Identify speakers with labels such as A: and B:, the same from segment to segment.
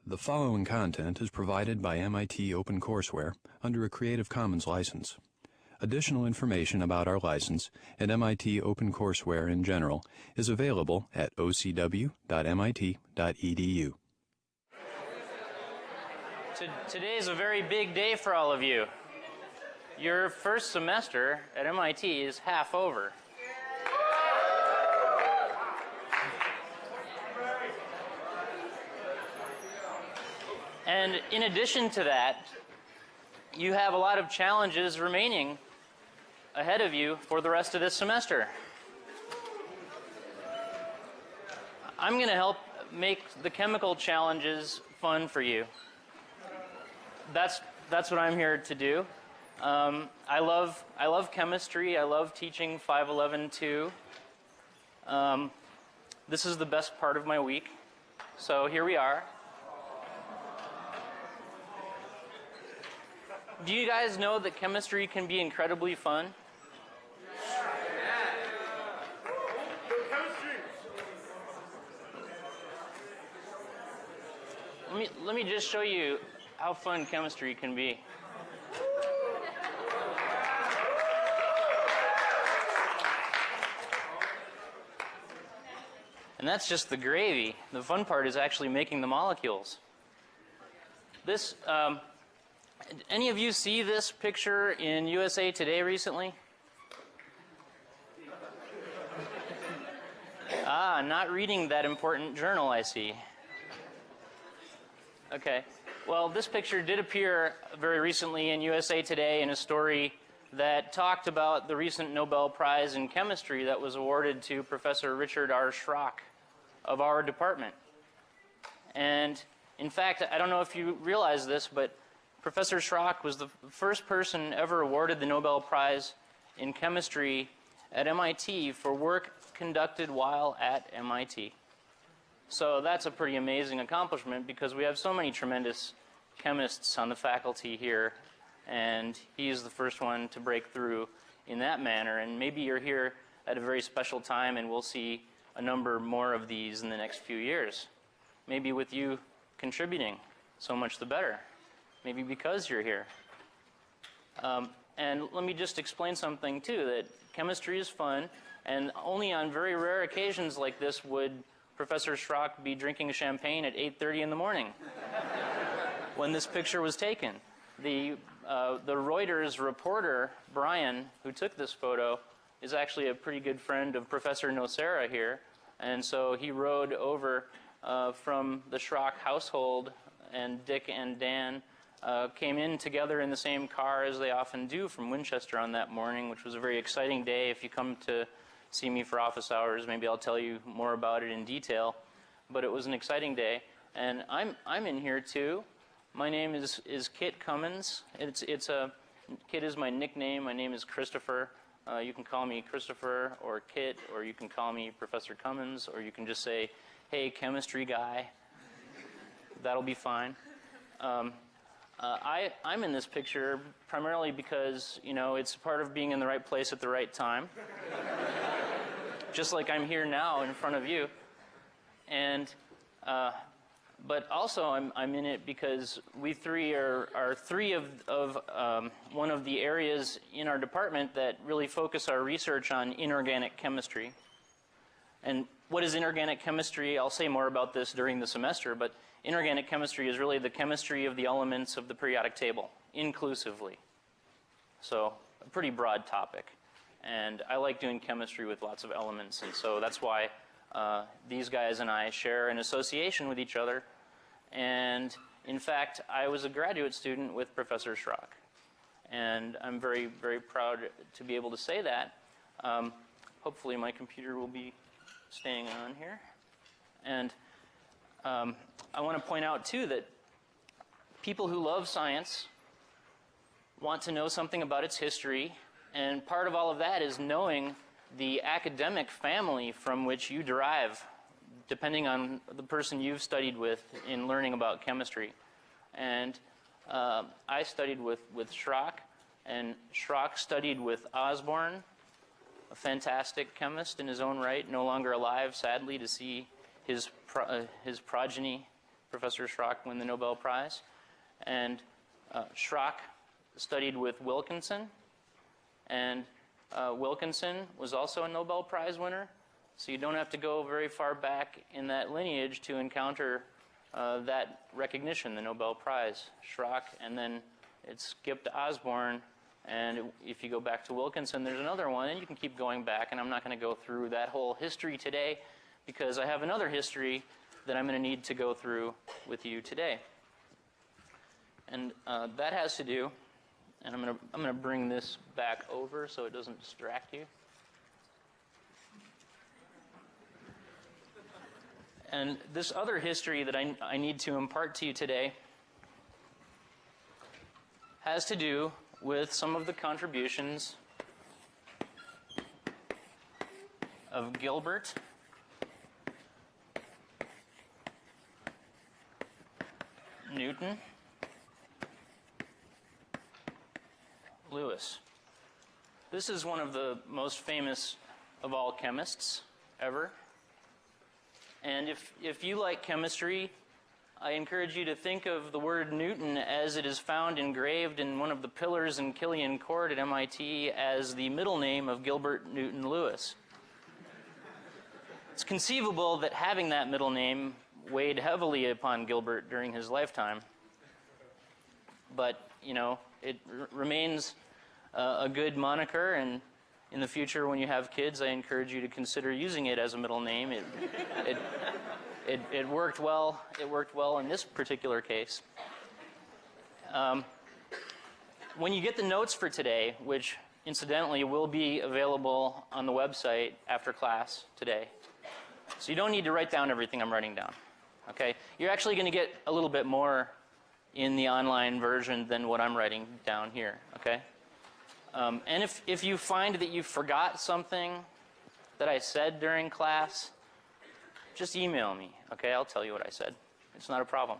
A: The following content is provided by MIT OpenCourseWare under a Creative Commons license. Additional information about our license and MIT OpenCourseWare in general is available at ocw.mit.edu.
B: Today is a very big day for all of you. Your first semester at MIT is half over. And in addition to that, you have a lot of challenges remaining ahead of you for the rest of this semester. I'm going to help make the chemical challenges fun for you. That's what I'm here to do. I love chemistry. I love teaching 511-2. This is the best part of my week. So here we are. Do you guys know that chemistry can be incredibly fun? Let me just show you how fun chemistry can be. And that's just the gravy. The fun part is actually making the molecules. This, any of you see this picture in USA Today recently? Not reading that important journal, I see. Okay. Well, this picture did appear very recently in USA Today in a story that talked about the recent Nobel Prize in Chemistry that was awarded to Professor Richard R. Schrock of our department. And in fact, I don't know if you realize this, but Professor Schrock was the first person ever awarded the Nobel Prize in Chemistry at MIT for work conducted while at MIT. So that's a pretty amazing accomplishment because we have so many tremendous chemists on the faculty here, and he's the first one to break through in that manner. And maybe you're here at a very special time, and we'll see a number more of these in the next few years. Maybe with you contributing, so much the better. Maybe because you're here. And let me just explain something too, that chemistry is fun, and only on very rare occasions like this would Professor Schrock be drinking champagne at 8:30 in the morning when this picture was taken. The Reuters reporter, Brian, who took this photo, is actually a pretty good friend of Professor Nocera here, and so he rode over from the Schrock household, and Dick and Dan came in together in the same car as they often do from Winchester on that morning, which was a very exciting day. If you come to see me for office hours, maybe I'll tell you more about it in detail. But it was an exciting day, and I'm in here too. My name is Kit Cummins. Kit is my nickname. My name is Christopher. You can call me Christopher or Kit, or you can call me Professor Cummins, or you can just say, "Hey, chemistry guy." That'll be fine. I'm in this picture primarily because, you know, it's part of being in the right place at the right time. Just like I'm here now in front of you. And, but also I'm in it because we three are three of one of the areas in our department that really focus our research on inorganic chemistry. And what is inorganic chemistry? I'll say more about this during the semester, but inorganic chemistry is really the chemistry of the elements of the periodic table, inclusively. So, a pretty broad topic. And I like doing chemistry with lots of elements, and so that's why these guys and I share an association with each other. And in fact, I was a graduate student with Professor Schrock. And I'm very, very proud to be able to say that. Hopefully my computer will be staying on here. And I want to point out, too, that people who love science want to know something about its history, and part of all of that is knowing the academic family from which you derive, depending on the person you've studied with in learning about chemistry. And I studied with Schrock, and Schrock studied with Osborne, a fantastic chemist in his own right, no longer alive, sadly, to see his progeny Professor Schrock win the Nobel Prize. And Schrock studied with Wilkinson, and Wilkinson was also a Nobel Prize winner. So you don't have to go very far back in that lineage to encounter that recognition, the Nobel Prize. Schrock, and then it skipped to Osborne, and if you go back to Wilkinson, there's another one, and you can keep going back, and I'm not going to go through that whole history today because I have another history that I'm going to need to go through with you today. And that has to do, and I'm going to bring this back over so it doesn't distract you. And this other history that I need to impart to you today has to do with some of the contributions of Gilbert, Newton, Lewis. This is one of the most famous of all chemists ever. And if you like chemistry, I encourage you to think of the word Newton as it is found engraved in one of the pillars in Killian Court at MIT as the middle name of Gilbert Newton Lewis. It's conceivable that having that middle name weighed heavily upon Gilbert during his lifetime. But, you know, it remains a good moniker, and in the future when you have kids, I encourage you to consider using it as a middle name. It worked well. It worked well in this particular case. When you get the notes for today, which incidentally will be available on the website after class today, so you don't need to write down everything I'm writing down. Okay, you're actually going to get a little bit more in the online version than what I'm writing down here. Okay, and if you find that you forgot something that I said during class, just email me. Okay, I'll tell you what I said. It's not a problem.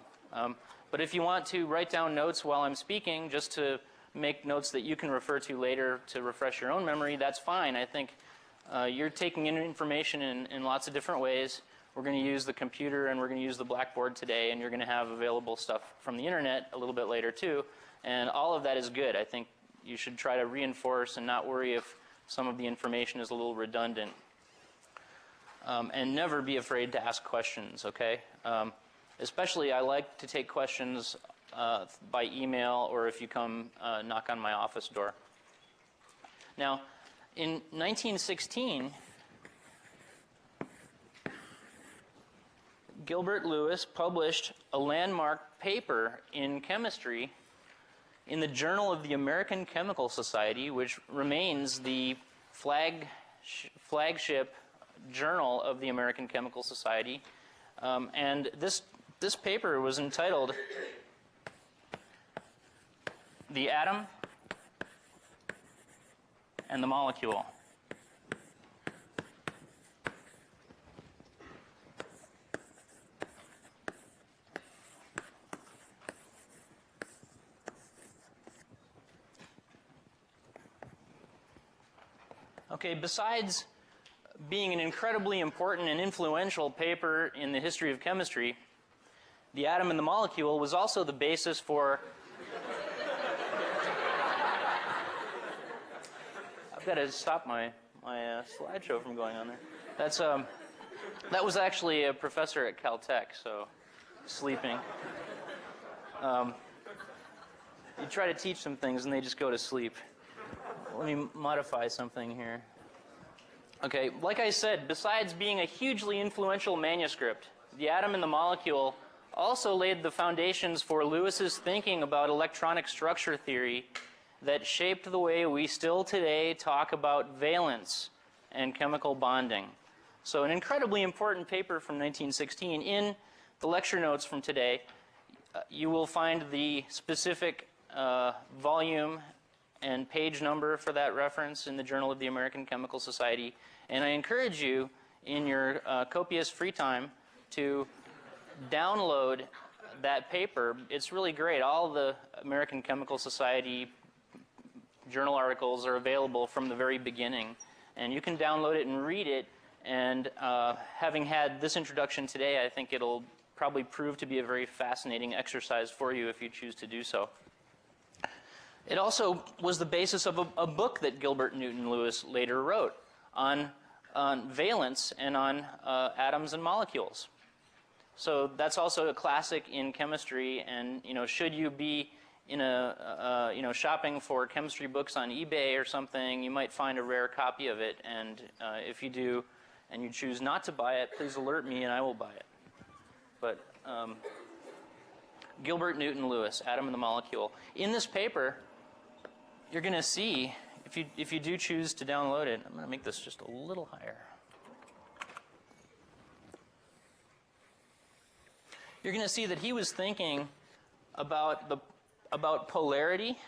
B: But if you want to write down notes while I'm speaking, just to make notes that you can refer to later to refresh your own memory, that's fine. I think you're taking in information in lots of different ways. We're going to use the computer and we're going to use the blackboard today, and you're going to have available stuff from the internet a little bit later too. And all of that is good. I think you should try to reinforce and not worry if some of the information is a little redundant. And never be afraid to ask questions, okay? Especially I like to take questions by email, or if you come knock on my office door. Now, in 1916, Gilbert Lewis published a landmark paper in chemistry in the Journal of the American Chemical Society, which remains the flagship journal of the American Chemical Society. And this paper was entitled "The Atom and the Molecule." Okay, besides being an incredibly important and influential paper in the history of chemistry, "The Atom and the Molecule" was also the basis for... I've got to stop my slideshow from going on there. That was actually a professor at Caltech, so sleeping. You try to teach them things and they just go to sleep. Let me modify something here. Okay, like I said, besides being a hugely influential manuscript, "The Atom and the Molecule" also laid the foundations for Lewis's thinking about electronic structure theory that shaped the way we still today talk about valence and chemical bonding. So an incredibly important paper from 1916. In the lecture notes from today, you will find the specific volume and page number for that reference in the Journal of the American Chemical Society. And I encourage you, in your copious free time, to download that paper. It's really great. All the American Chemical Society journal articles are available from the very beginning. And you can download it and read it. And having had this introduction today, I think it'll probably prove to be a very fascinating exercise for you if you choose to do so. It also was the basis of a book that Gilbert Newton Lewis later wrote on valence and on atoms and molecules. So that's also a classic in chemistry, and should you be in a shopping for chemistry books on eBay or something, you might find a rare copy of it, and if you do and you choose not to buy it, please alert me and I will buy it. But Gilbert Newton Lewis, Atom and the Molecule. In this paper, you're going to see, if you do choose to download it, I'm going to make this just a little higher. You're going to see that he was thinking about polarity,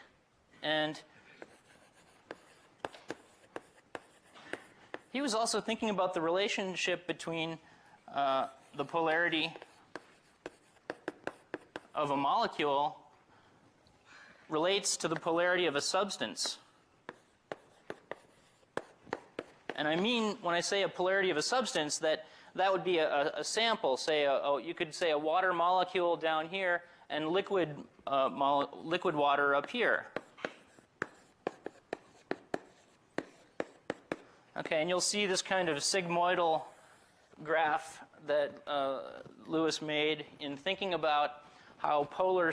B: and he was also thinking about the relationship between the polarity of a molecule relates to the polarity of a substance. And I mean, when I say a polarity of a substance, that would be a sample. Say, you could say a water molecule down here and liquid water up here. Okay, and you'll see this kind of sigmoidal graph that Lewis made in thinking about how polar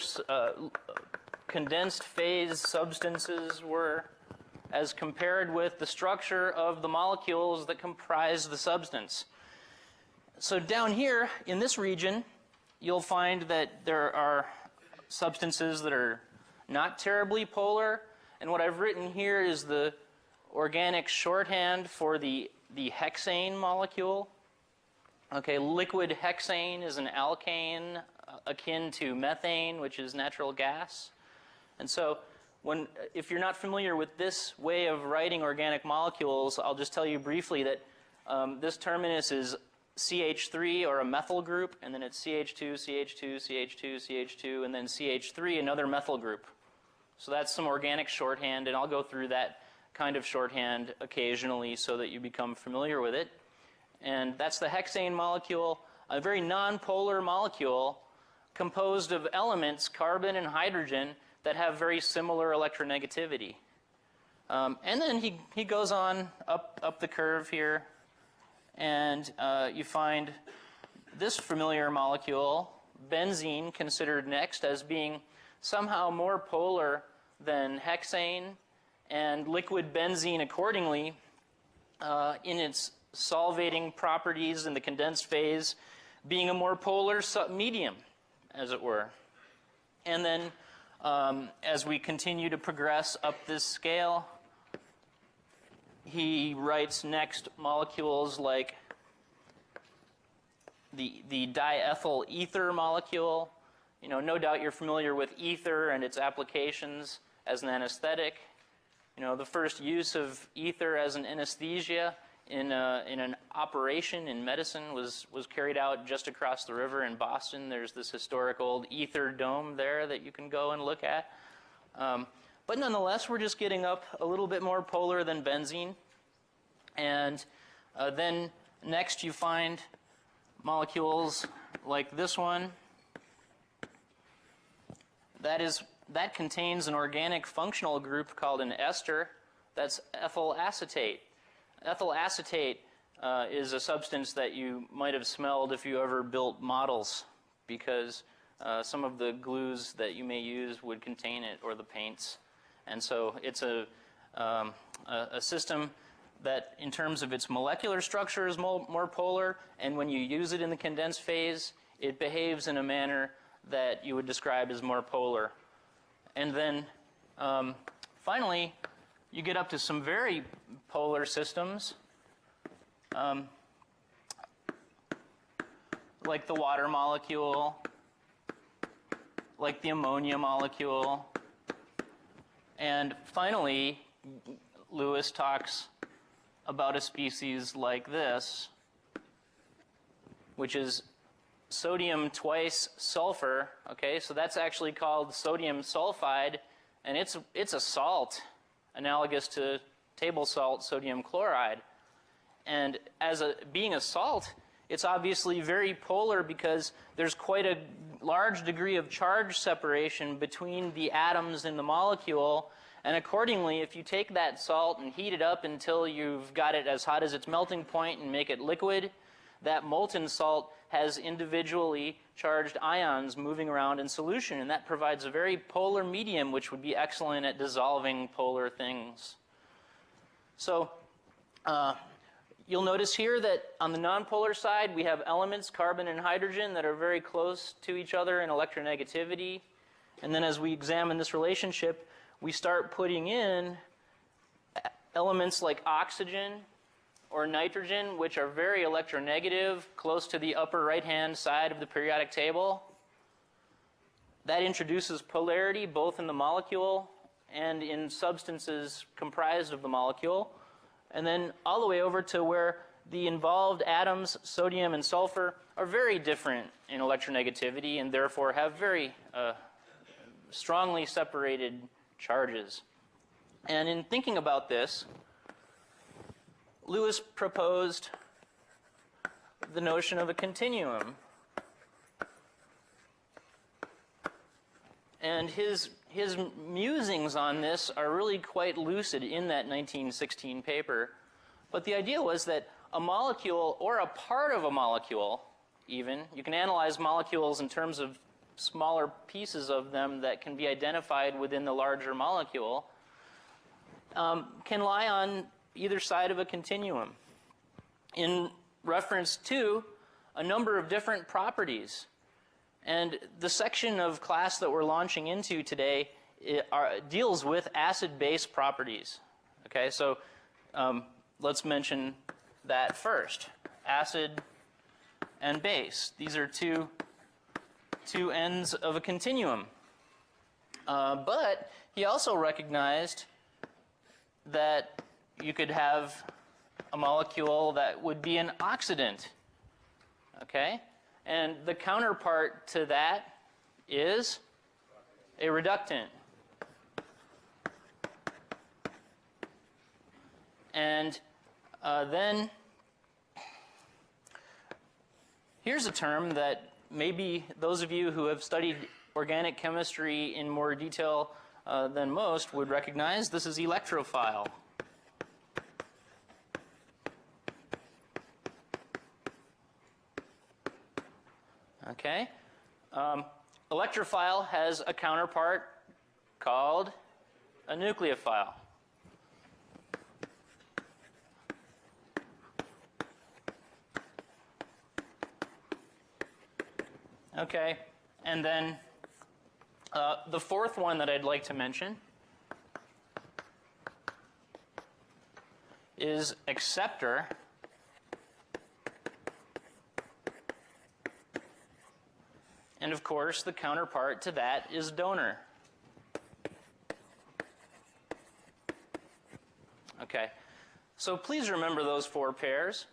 B: condensed phase substances were as compared with the structure of the molecules that comprise the substance. So down here in this region, you'll find that there are substances that are not terribly polar, and what I've written here is the organic shorthand for the hexane molecule. Okay, liquid hexane is an alkane akin to methane, which is natural gas. And so if you're not familiar with this way of writing organic molecules, I'll just tell you briefly that this terminus is CH3, or a methyl group, and then it's CH2, CH2, CH2, CH2, and then CH3, another methyl group. So that's some organic shorthand, and I'll go through that kind of shorthand occasionally so that you become familiar with it. And that's the hexane molecule, a very nonpolar molecule composed of elements, carbon and hydrogen, that have very similar electronegativity. And then he goes on up the curve here, and you find this familiar molecule, benzene, considered next as being somehow more polar than hexane, and liquid benzene accordingly in its solvating properties in the condensed phase being a more polar medium, as it were. And then as we continue to progress up this scale, he writes next molecules like the diethyl ether molecule. No doubt you're familiar with ether and its applications as an anesthetic. The first use of ether as an anesthesia in an operation in medicine was carried out just across the river in Boston. There's this historic old ether dome there that you can go and look at. But nonetheless, we're just getting up a little bit more polar than benzene. And then next you find molecules like this one. That contains an organic functional group called an ester. That's ethyl acetate. Ethyl acetate is a substance that you might have smelled if you ever built models, because some of the glues that you may use would contain it, or the paints. And so it's a system that, in terms of its molecular structure, is more polar, and when you use it in the condensed phase, it behaves in a manner that you would describe as more polar. And then finally, you get up to some very polar systems, like the water molecule, like the ammonia molecule. And finally, Lewis talks about a species like this, which is sodium twice sulfur. Okay, so that's actually called sodium sulfide, and it's a salt analogous to table salt sodium chloride. And being a salt, It's obviously very polar because there's quite a large degree of charge separation between the atoms in the molecule. And accordingly, if you take that salt and heat it up until you've got it as hot as its melting point and make it liquid, that molten salt has individually charged ions moving around in solution. And that provides a very polar medium, which would be excellent at dissolving polar things. So you'll notice here that on the nonpolar side, we have elements, carbon and hydrogen, that are very close to each other in electronegativity. And then as we examine this relationship, we start putting in elements like oxygen or nitrogen, which are very electronegative, close to the upper right-hand side of the periodic table. That introduces polarity both in the molecule and in substances comprised of the molecule. And then all the way over to where the involved atoms, sodium and sulfur, are very different in electronegativity and therefore have very strongly separated charges. And in thinking about this, Lewis proposed the notion of a continuum. And his musings on this are really quite lucid in that 1916 paper. But the idea was that a molecule, or a part of a molecule even, you can analyze molecules in terms of smaller pieces of them that can be identified within the larger molecule, can lie on either side of a continuum in reference to a number of different properties. And the section of class that we're launching into today deals with acid-base properties. Okay, so let's mention that first. Acid and base. These are two ends of a continuum. But he also recognized that you could have a molecule that would be an oxidant. Okay? And the counterpart to that is a reductant. And then here's a term that maybe those of you who have studied organic chemistry in more detail than most would recognize. This is electrophile. Okay? Electrophile has a counterpart called a nucleophile. Okay, and then the fourth one that I'd like to mention is acceptor. And of course, the counterpart to that is donor. Okay, so please remember those four pairs,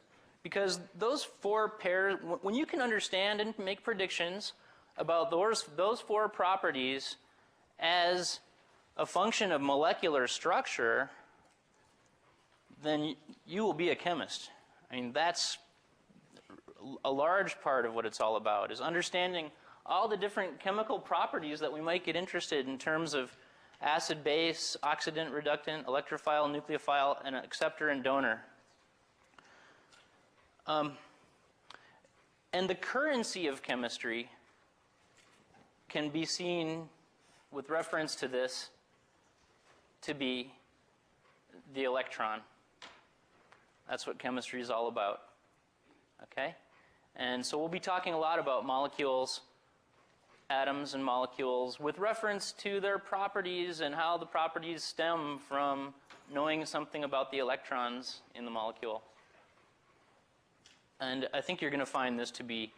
B: because those four pairs, when you can understand and make predictions about those four properties as a function of molecular structure, then you will be a chemist. I mean, that's a large part of what it's all about, is understanding all the different chemical properties that we might get interested in terms of acid, base, oxidant, reductant, electrophile, nucleophile, and acceptor and donor. And the currency of chemistry can be seen with reference to this to be the electron. That's what chemistry is all about. Okay? And so we'll be talking a lot about molecules, atoms and molecules with reference to their properties and how the properties stem from knowing something about the electrons in the molecule. And I think you're going to find this to be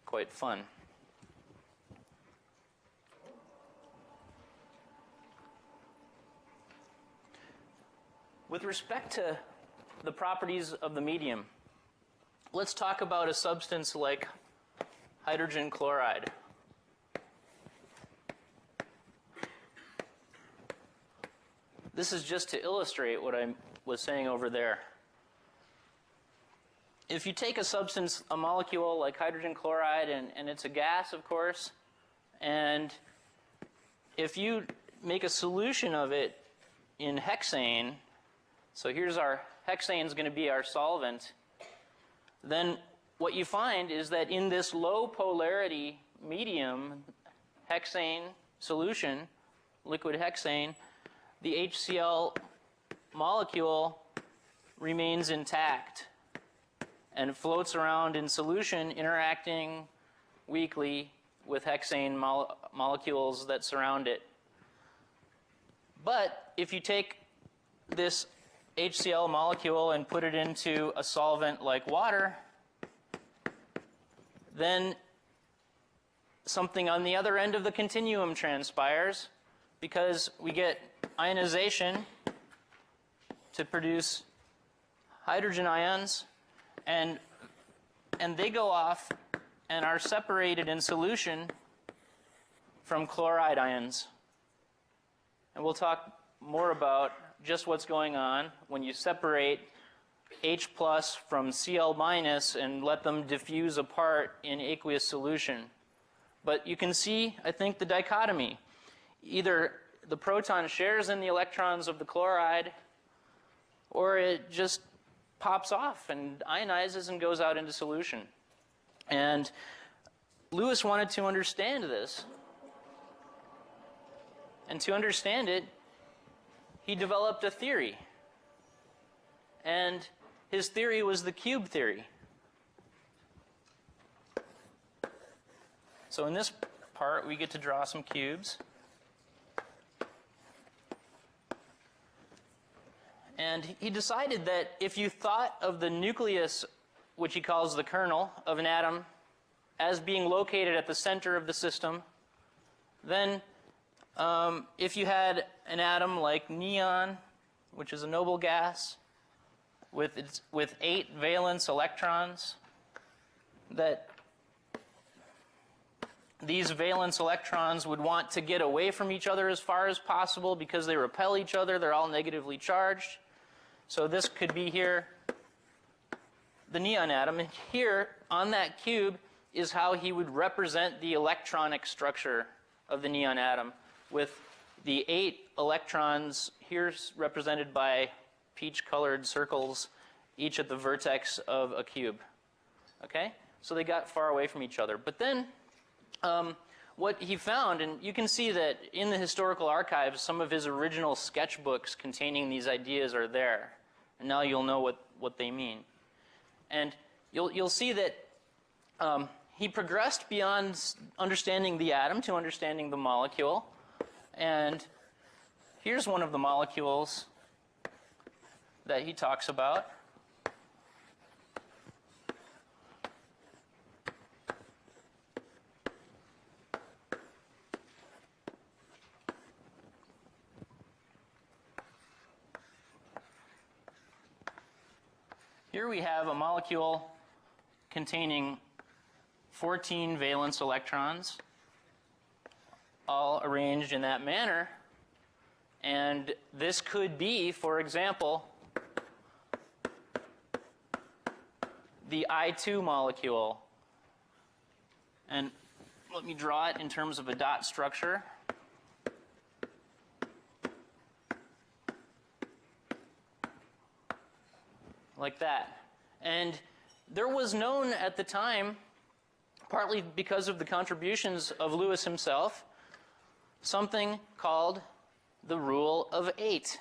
B: quite fun. With respect to the properties of the medium, let's talk about a substance like hydrogen chloride. This is just to illustrate what I was saying over there. if you take a substance, a molecule like hydrogen chloride, and it's a gas, of course, and if you make a solution of it in hexane, so here's our hexane is going to be our solvent, then what you find is that in this low polarity medium, hexane solution, liquid hexane, the HCl molecule remains intact and floats around in solution, interacting weakly with hexane molecules that surround it. But if you take this HCl molecule and put it into a solvent like water, then something on the other end of the continuum transpires, because we get ionization to produce hydrogen ions, and they go off and are separated in solution from chloride ions. And we'll talk more about just what's going on when you separate H plus from Cl minus and let them diffuse apart in aqueous solution. But you can see, I think, the dichotomy. Either the proton shares in the electrons of the chloride, or it just pops off and ionizes and goes out into solution. And Lewis wanted to understand this. And to understand it, he developed a theory. And his theory was the cube theory. So in this part, we get to draw some cubes. And he decided that if you thought of the nucleus, which he calls the kernel of an atom, as being located at the center of the system, then if you had an atom like neon, which is a noble gas, with 8 valence electrons, that these valence electrons would want to get away from each other as far as possible because they repel each other. They're all negatively charged. So this could be here, the neon atom. And here, on that cube, is how he would represent the electronic structure of the neon atom, with the 8 electrons here represented by peach-colored circles, each at the vertex of a cube. Okay? So they got far away from each other. But then what he found, and you can see that in the historical archives, some of his original sketchbooks containing these ideas are there. And now you'll know what they mean. And you'll see that he progressed beyond understanding the atom to understanding the molecule. And here's one of the molecules that he talks about. Here we have a molecule containing 14 valence electrons, all arranged in that manner. And this could be, for example, the I2 molecule. And let me draw it in terms of a dot structure. Like that. And there was known at the time, partly because of the contributions of Lewis himself, something called the rule of 8.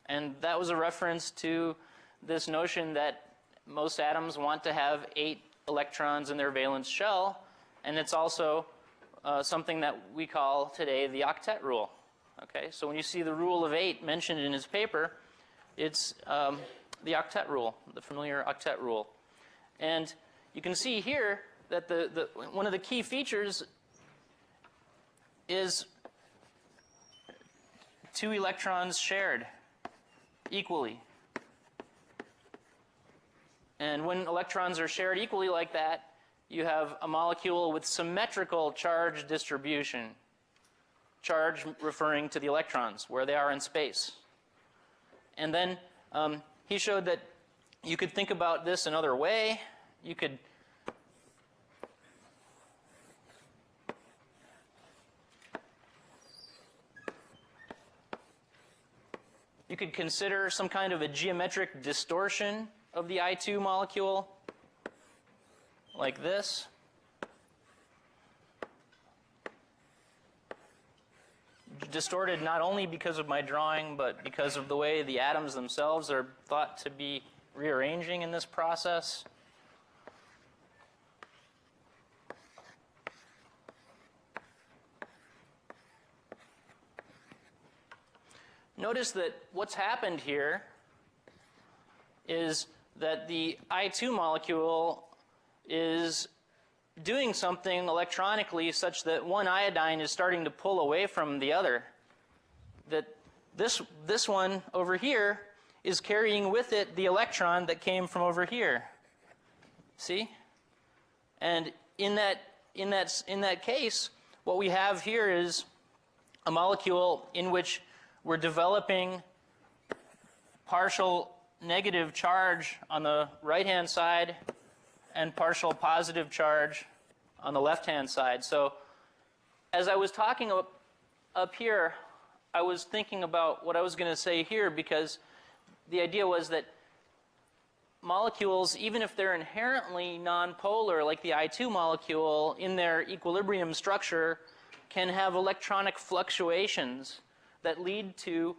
B: And that was a reference to this notion that most atoms want to have 8 electrons in their valence shell, and it's also something that we call today the octet rule. Okay, so when you see the rule of 8 mentioned in his paper, it's the octet rule, the familiar octet rule. And you can see here that one of the key features is 2 electrons shared equally. And when electrons are shared equally like that, you have a molecule with symmetrical charge distribution. Charge referring to the electrons, where they are in space. And then he showed that You could think about this another way. You could consider some kind of a geometric distortion of the I2 molecule, like this. Distorted not only because of my drawing, but because of the way the atoms themselves are thought to be rearranging in this process. Notice that what's happened here is that the I2 molecule is doing something electronically such that one iodine is starting to pull away from the other. That this one over here is carrying with it the electron that came from over here. See? And in that case, what we have here is a molecule in which we're developing partial negative charge on the right-hand side and partial positive charge on the left-hand side. So as I was talking up here, I was thinking about what I was going to say here, because the idea was that molecules, even if they're inherently nonpolar, like the I2 molecule, in their equilibrium structure, can have electronic fluctuations that lead to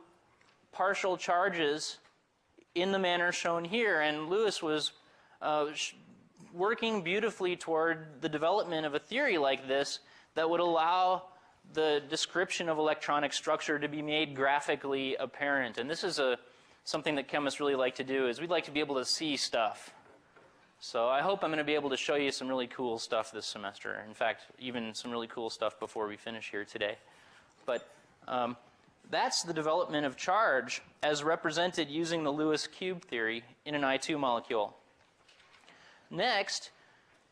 B: partial charges in the manner shown here. And Lewis was working beautifully toward the development of a theory like this that would allow the description of electronic structure to be made graphically apparent. And this is something that chemists really like to do, is we'd like to be able to see stuff. So I hope I'm going to be able to show you some really cool stuff this semester. In fact, even some really cool stuff before we finish here today. But that's the development of charge as represented using the Lewis cube theory in an I2 molecule. Next,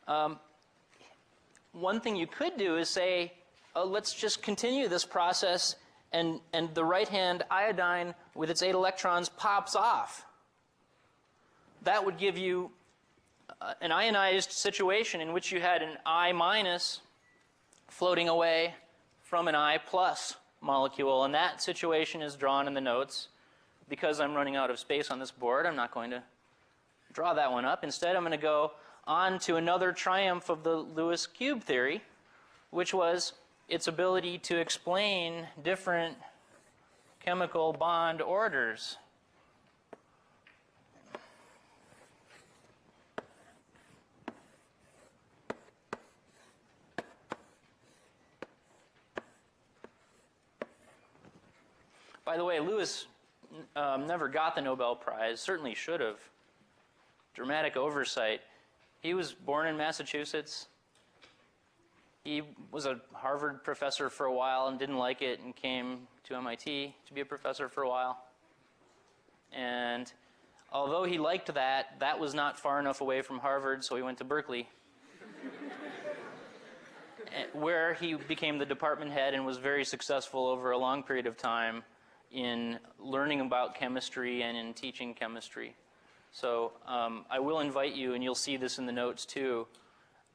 B: one thing you could do is say, let's just continue this process, and the right-hand iodine with its 8 electrons pops off. That would give you an ionized situation in which you had an I minus floating away from an I plus molecule, and that situation is drawn in the notes. Because I'm running out of space on this board, I'm not going to draw that one up. Instead, I'm going to go on to another triumph of the Lewis cube theory, which was its ability to explain different chemical bond orders. By the way, Lewis never got the Nobel Prize, certainly should have. Dramatic oversight. He was born in Massachusetts. He was a Harvard professor for a while and didn't like it and came to MIT to be a professor for a while. And although he liked that, that was not far enough away from Harvard, so he went to Berkeley, where he became the department head and was very successful over a long period of time in learning about chemistry and in teaching chemistry. So I will invite you, and you'll see this in the notes too,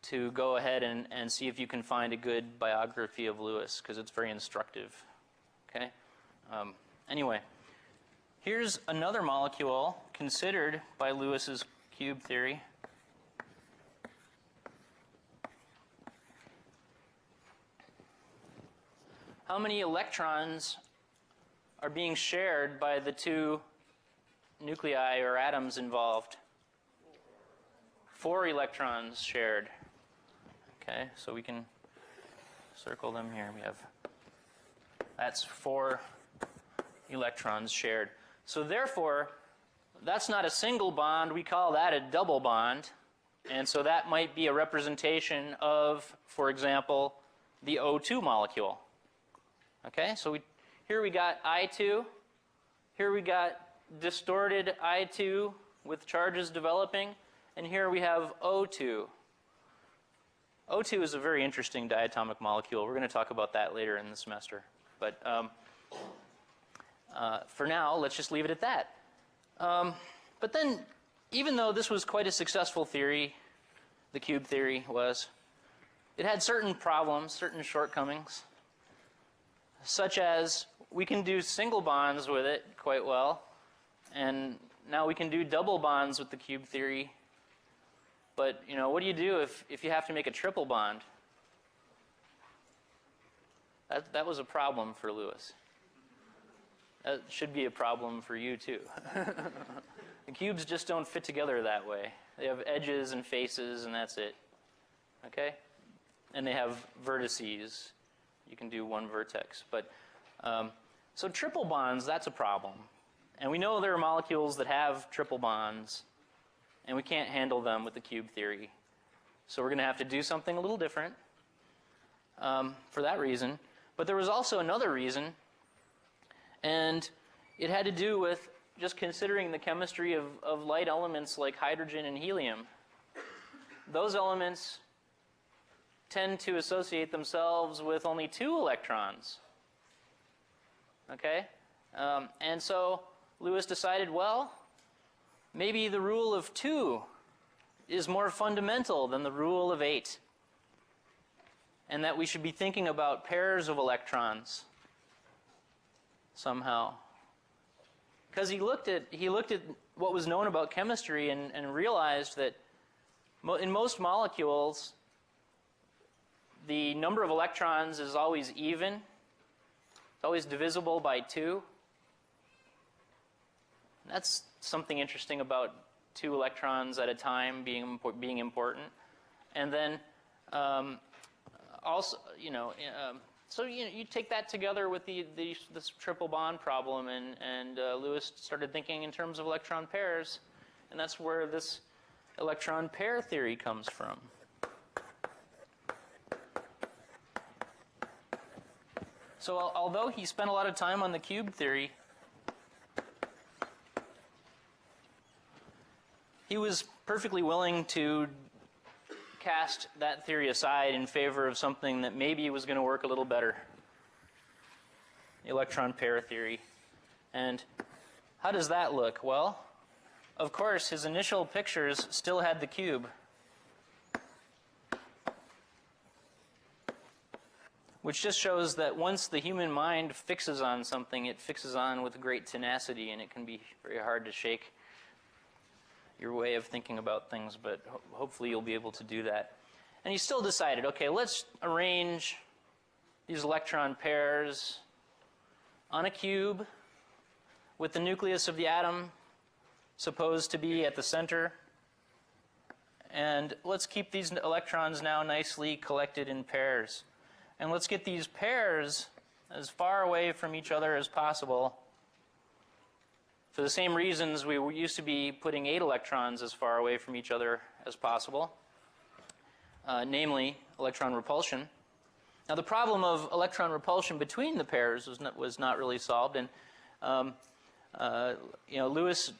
B: to go ahead and see if you can find a good biography of Lewis, because it's very instructive. Okay? Anyway, here's another molecule considered by Lewis's cube theory. How many electrons are being shared by the two nuclei or atoms involved? 4 electrons shared. Okay, so we can circle them here. We have, that's 4 electrons shared. So therefore, that's not a single bond. We call that a double bond. And so that might be a representation of, for example, the O2 molecule. Okay, so here we got I2. Here we got distorted I2 with charges developing. And here we have O2. O2 is a very interesting diatomic molecule. We're going to talk about that later in the semester. But for now, let's just leave it at that. But then even though this was quite a successful theory, the cube theory was, it had certain problems, certain shortcomings, such as we can do single bonds with it quite well, and now we can do double bonds with the cube theory. But, you know, what do you do if you have to make a triple bond? That was a problem for Lewis. That should be a problem for you, too. The cubes just don't fit together that way. They have edges and faces, and that's it. Okay? And they have vertices. You can do one vertex. But so triple bonds, that's a problem. And we know there are molecules that have triple bonds, and we can't handle them with the cube theory. So we're going to have to do something a little different for that reason. But there was also another reason, and it had to do with just considering the chemistry of light elements like hydrogen and helium. Those elements tend to associate themselves with only 2 electrons. Okay? And so Lewis decided, well, maybe the rule of 2 is more fundamental than the rule of 8. And that we should be thinking about pairs of electrons somehow. Because he looked at what was known about chemistry and realized that in most molecules, the number of electrons is always even. It's always divisible by 2. That's something interesting about 2 electrons at a time being important. And then also, you know, so you take that together with this triple bond problem, and Lewis started thinking in terms of electron pairs, and that's where this electron pair theory comes from. So although he spent a lot of time on the cube theory, he was perfectly willing to cast that theory aside in favor of something that maybe was going to work a little better. The electron pair theory. And how does that look? Well, of course, his initial pictures still had the cube. Which just shows that once the human mind fixes on something, it fixes on with great tenacity, and it can be very hard to shake your way of thinking about things, but hopefully you'll be able to do that. And he still decided, okay, let's arrange these electron pairs on a cube with the nucleus of the atom supposed to be at the center. And let's keep these electrons now nicely collected in pairs. And let's get these pairs as far away from each other as possible. For the same reasons we used to be putting 8 electrons as far away from each other as possible, namely electron repulsion. Now the problem of electron repulsion between the pairs was not really solved, and you know, Lewis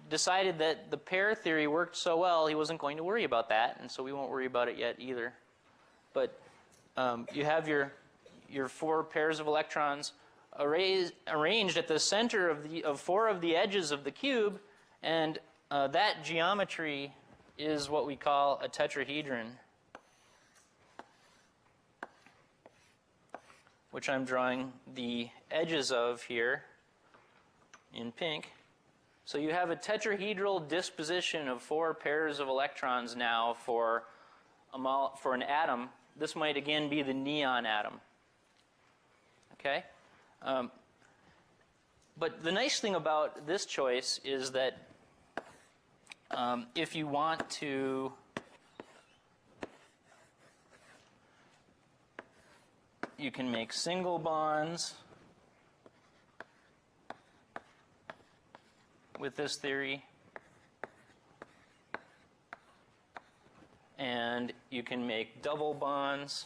B: decided that the pair theory worked so well he wasn't going to worry about that, and so we won't worry about it yet either. But you have your 4 pairs of electrons arranged at the center of 4 of the edges of the cube, and that geometry is what we call a tetrahedron, which I'm drawing the edges of here in pink. So you have a tetrahedral disposition of 4 pairs of electrons now for an atom. This might again be the neon atom. Okay? But the nice thing about this choice is that if you want to you can make single bonds with this theory, and you can make double bonds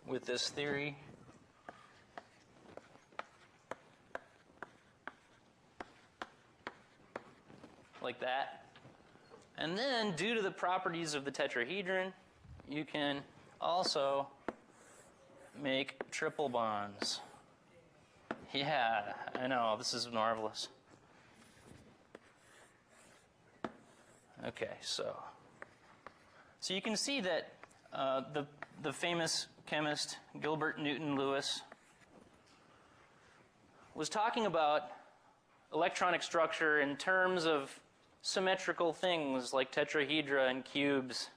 B: with this theory. Like that. And then, due to the properties of the tetrahedron, you can also make triple bonds Yeah, I know. This is marvelous. Okay, so you can see that the famous chemist Gilbert Newton Lewis was talking about electronic structure in terms of symmetrical things like tetrahedra and cubes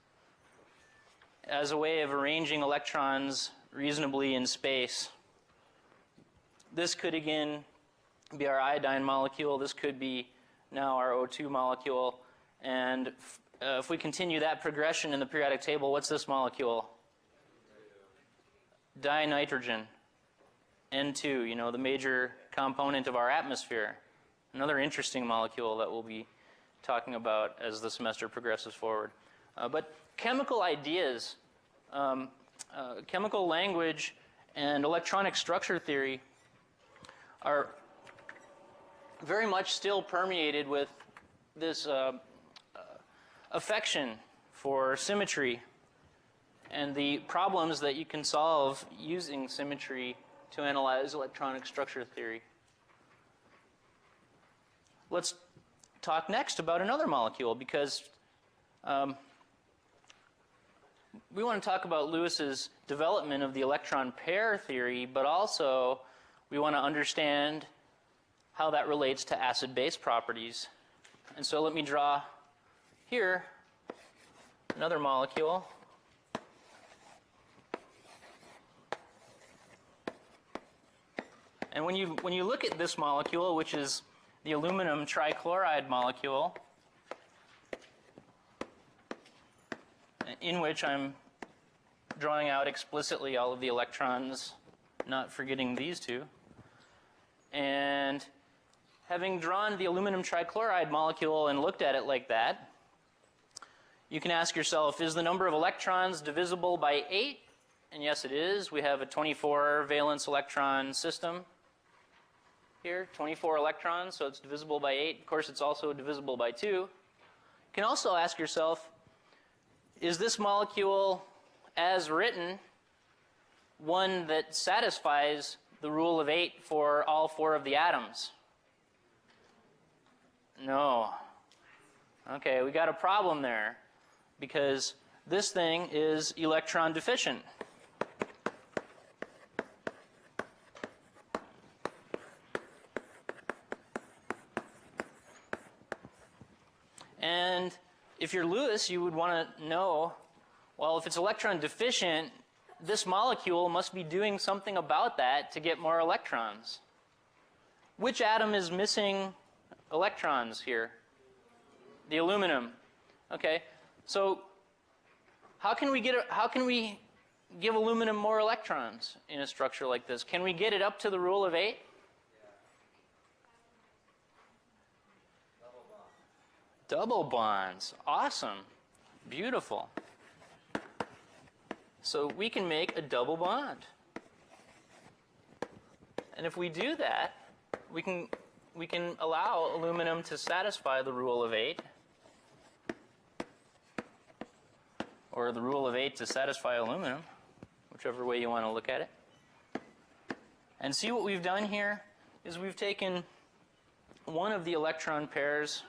B: as a way of arranging electrons reasonably in space. This could again be our iodine molecule. This could be now our O2 molecule. And if we continue that progression in the periodic table, what's this molecule? Dinitrogen, N2, you know, the major component of our atmosphere. Another interesting molecule that we'll be talking about as the semester progresses forward. But chemical ideas, chemical language, and electronic structure theory are very much still permeated with this affection for symmetry and the problems that you can solve using symmetry to analyze electronic structure theory. Let's talk next about another molecule, because we want to talk about Lewis's development of the electron pair theory, but also we want to understand how that relates to acid-base properties. And so let me draw here another molecule. And when you look at this molecule, which is the aluminum trichloride molecule, in which I'm drawing out explicitly all of the electrons, not forgetting these two. And having drawn the aluminum trichloride molecule and looked at it like that, you can ask yourself, is the number of electrons divisible by 8? And yes, it is. We have a 24 valence electron system here, 24 electrons, so it's divisible by 8. Of course, it's also divisible by 2. You can also ask yourself, is this molecule, as written, one that satisfies the rule of 8 for all 4 of the atoms? No. Okay, we got a problem there, because this thing is electron deficient. And if you're Lewis, you would want to know, well, if it's electron deficient, this molecule must be doing something about that to get more electrons. Which atom is missing electrons here? The aluminum. Okay, so how can we give aluminum more electrons in a structure like this? Can we get it up to the rule of 8? Double bonds. Awesome. Beautiful. So we can make a double bond. And if we do that, we can allow aluminum to satisfy the rule of 8, or the rule of 8 to satisfy aluminum, whichever way you want to look at it. And see what we've done here is we've taken one of the electron pairs,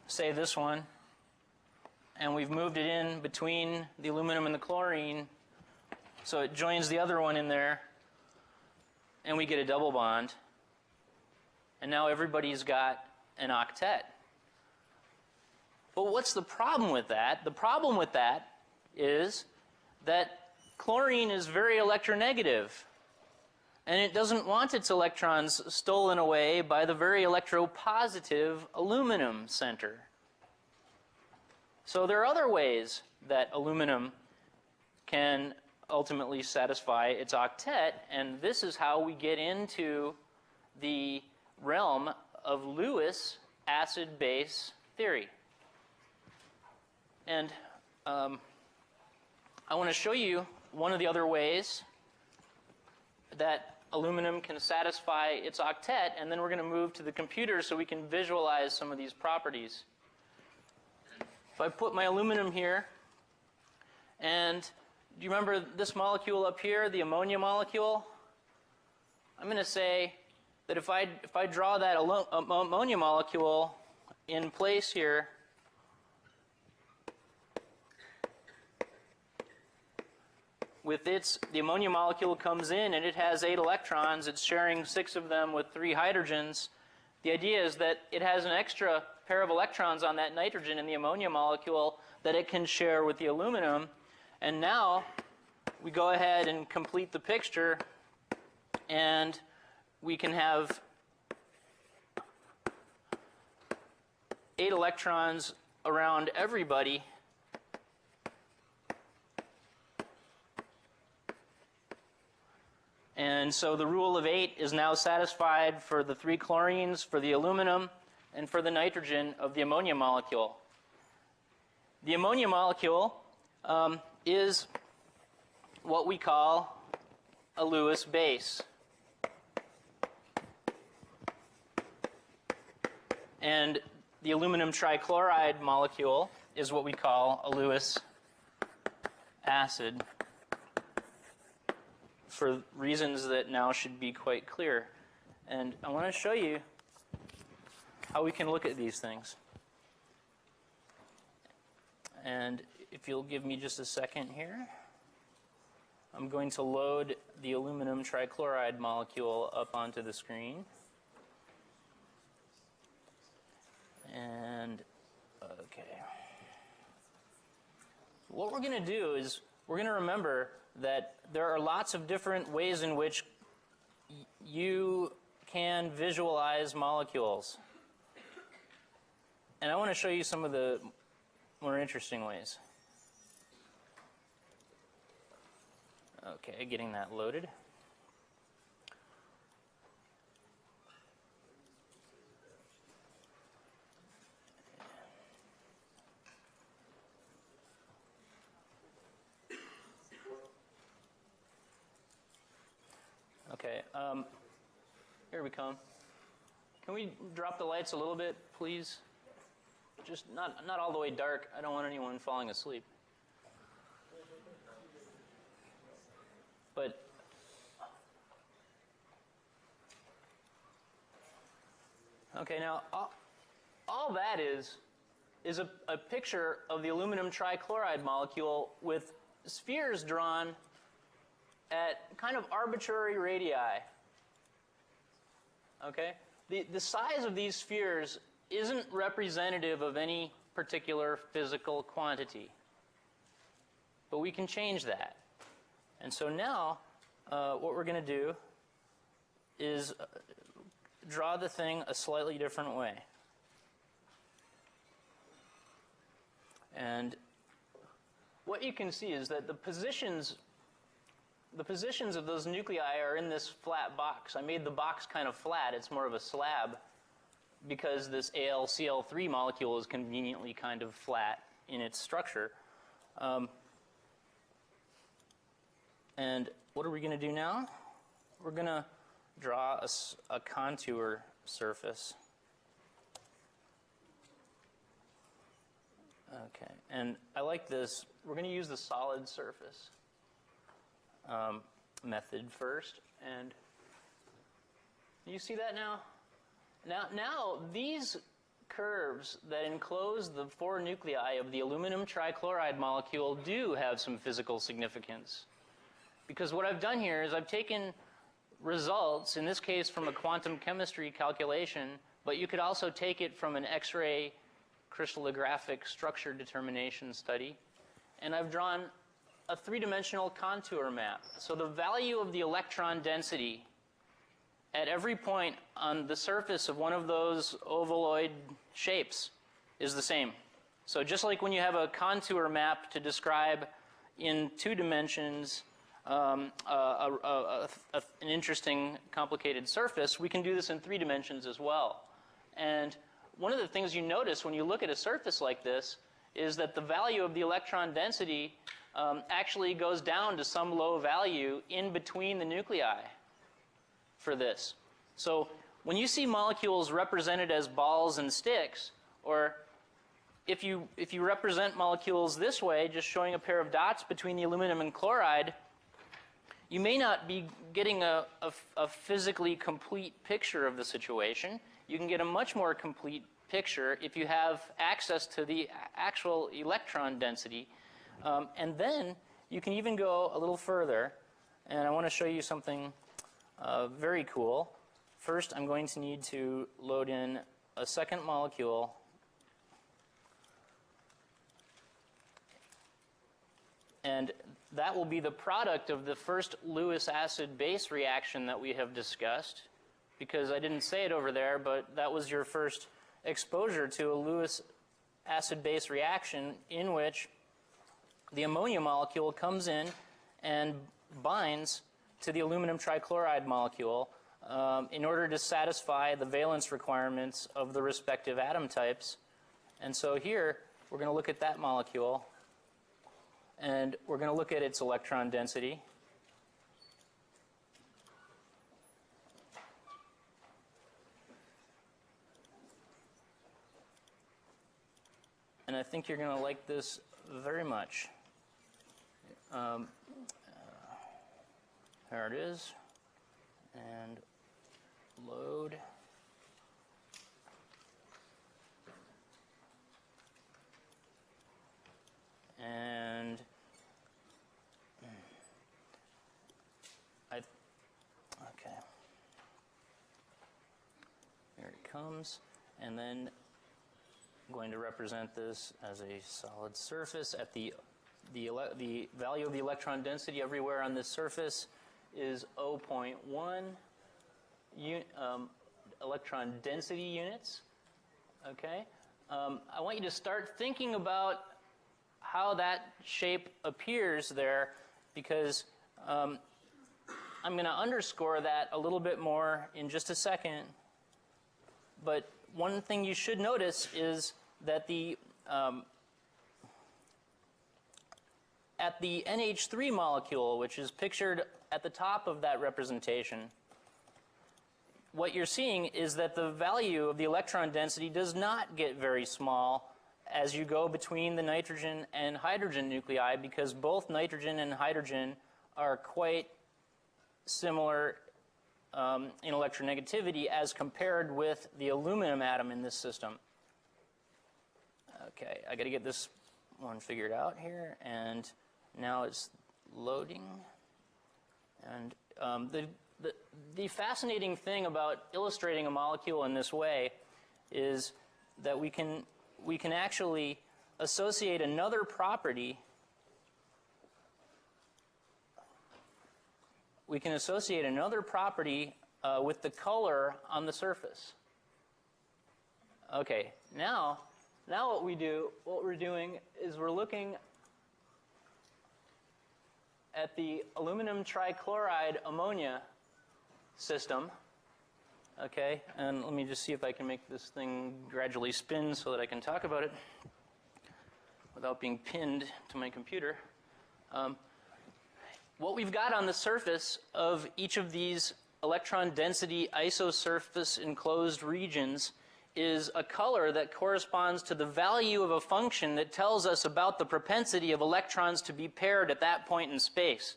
B: say this one, and we've moved it in between the aluminum and the chlorine, so it joins the other one in there, and we get a double bond. And now everybody's got an octet. But what's the problem with that? The problem with that is that chlorine is very electronegative, and it doesn't want its electrons stolen away by the very electropositive aluminum center. So there are other ways that aluminum can ultimately satisfy its octet, and this is how we get into the realm of Lewis acid-base theory. And I want to show you one of the other ways that aluminum can satisfy its octet, and then we're going to move to the computer so we can visualize some of these properties. If I put my aluminum here, and do you remember this molecule up here, the ammonia molecule? I'm going to say that if I draw that ammonia molecule in place here, the ammonia molecule comes in and it has 8 electrons. It's sharing 6 of them with 3 hydrogens. The idea is that it has an extra pair of electrons on that nitrogen in the ammonia molecule that it can share with the aluminum. And now we go ahead and complete the picture, and we can have 8 electrons around everybody. And so the rule of 8 is now satisfied for the 3 chlorines, for the aluminum, and for the nitrogen of the ammonia molecule. The ammonia molecule is what we call a Lewis base. And the aluminum trichloride molecule is what we call a Lewis acid, for reasons that now should be quite clear. And I want to show you how we can look at these things. And if you'll give me just a second here, I'm going to load the aluminum trichloride molecule up onto the screen. And, okay. What we're going to do is we're going to remember that there are lots of different ways in which you can visualize molecules. And I want to show you some of the more interesting ways. Okay, getting that loaded. Okay, here we come. Can we drop the lights a little bit, please? Just not all the way dark. I don't want anyone falling asleep. But okay, now all that is a picture of the aluminum trichloride molecule with spheres drawn at kind of arbitrary radii. Okay? The size of these spheres isn't representative of any particular physical quantity. But we can change that. And so now what we're going to do is draw the thing a slightly different way. And what you can see is that the positions of those nuclei are in this flat box. I made the box kind of flat. It's more of a slab because this AlCl3 molecule is conveniently kind of flat in its structure. And what are we going to do now? We're going to draw a contour surface. Okay, and I like this. We're going to use the solid surface method first. And you see that now? Now these curves that enclose the 4 nuclei of the aluminum trichloride molecule do have some physical significance. Because what I've done here is I've taken results, in this case from a quantum chemistry calculation, but you could also take it from an X-ray crystallographic structure determination study, and I've drawn a 3-dimensional contour map. So the value of the electron density at every point on the surface of one of those ovaloid shapes is the same. So just like when you have a contour map to describe in 2 dimensions an interesting complicated surface, we can do this in 3 dimensions as well. And one of the things you notice when you look at a surface like this is that the value of the electron density actually goes down to some low value in between the nuclei for this. So when you see molecules represented as balls and sticks, or if you represent molecules this way, just showing a pair of dots between the aluminum and chloride, you may not be getting a physically complete picture of the situation. You can get a much more complete picture if you have access to the actual electron density. And then you can even go a little further. And I want to show you something very cool. First, I'm going to need to load in a second molecule. And that will be the product of the first Lewis acid-base reaction that we have discussed. Because I didn't say it over there, but that was your first exposure to a Lewis acid-base reaction in which the ammonia molecule comes in and binds to the aluminum trichloride molecule in order to satisfy the valence requirements of the respective atom types. And so here, we're going to look at that molecule. And we're going to look at its electron density. And I think you're going to like this very much. There it is. And load. And okay. Here it comes. And then I'm going to represent this as a solid surface. At the value of the electron density everywhere on this surface is 0.1 electron density units. Okay. I want you to start thinking about how that shape appears there, because I'm going to underscore that a little bit more in just a second. But one thing you should notice is that at the NH3 molecule, which is pictured at the top of that representation, what you're seeing is that the value of the electron density does not get very small as you go between the nitrogen and hydrogen nuclei, because both nitrogen and hydrogen are quite similar in electronegativity as compared with the aluminum atom in this system. Okay, I got to get this one figured out here, and now it's loading. And the fascinating thing about illustrating a molecule in this way is that we can actually associate another property. We can associate another property with the color on the surface. Okay, now what we're doing is we're looking at the aluminum trichloride ammonia system. Okay, and let me just see if I can make this thing gradually spin so that I can talk about it without being pinned to my computer. What we've got on the surface of each of these electron density isosurface enclosed regions is a color that corresponds to the value of a function that tells us about the propensity of electrons to be paired at that point in space.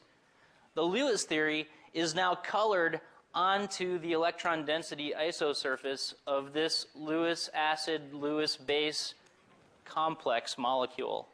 B: The Lewis theory is now colored onto the electron density isosurface of this Lewis acid, Lewis base complex molecule.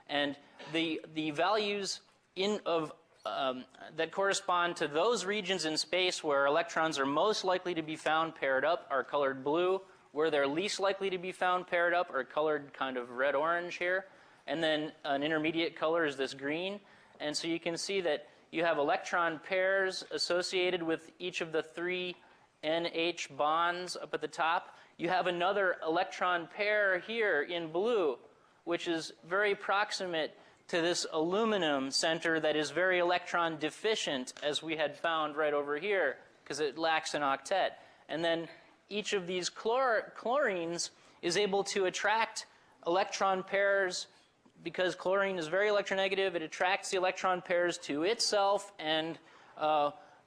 B: And the values that correspond to those regions in space where electrons are most likely to be found paired up are colored blue. Where they're least likely to be found paired up are colored kind of red-orange here. And then an intermediate color is this green. And so you can see that you have electron pairs associated with each of the 3 NH bonds up at the top. You have another electron pair here in blue, which is very proximate to this aluminum center that is very electron deficient, as we had found right over here, because it lacks an octet. And then each of these chlorines is able to attract electron pairs. Because chlorine is very electronegative, it attracts the electron pairs to itself and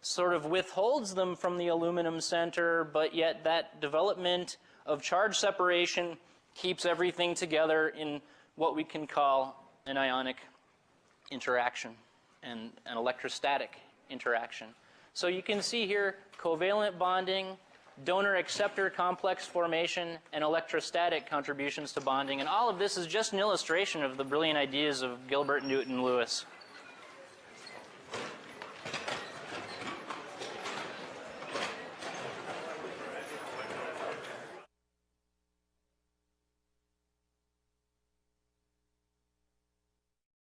B: sort of withholds them from the aluminum center, but yet that development of charge separation keeps everything together in what we can call an ionic interaction and an electrostatic interaction. So you can see here covalent bonding, donor-acceptor complex formation, and electrostatic contributions to bonding. And all of this is just an illustration of the brilliant ideas of Gilbert, Newton, Lewis.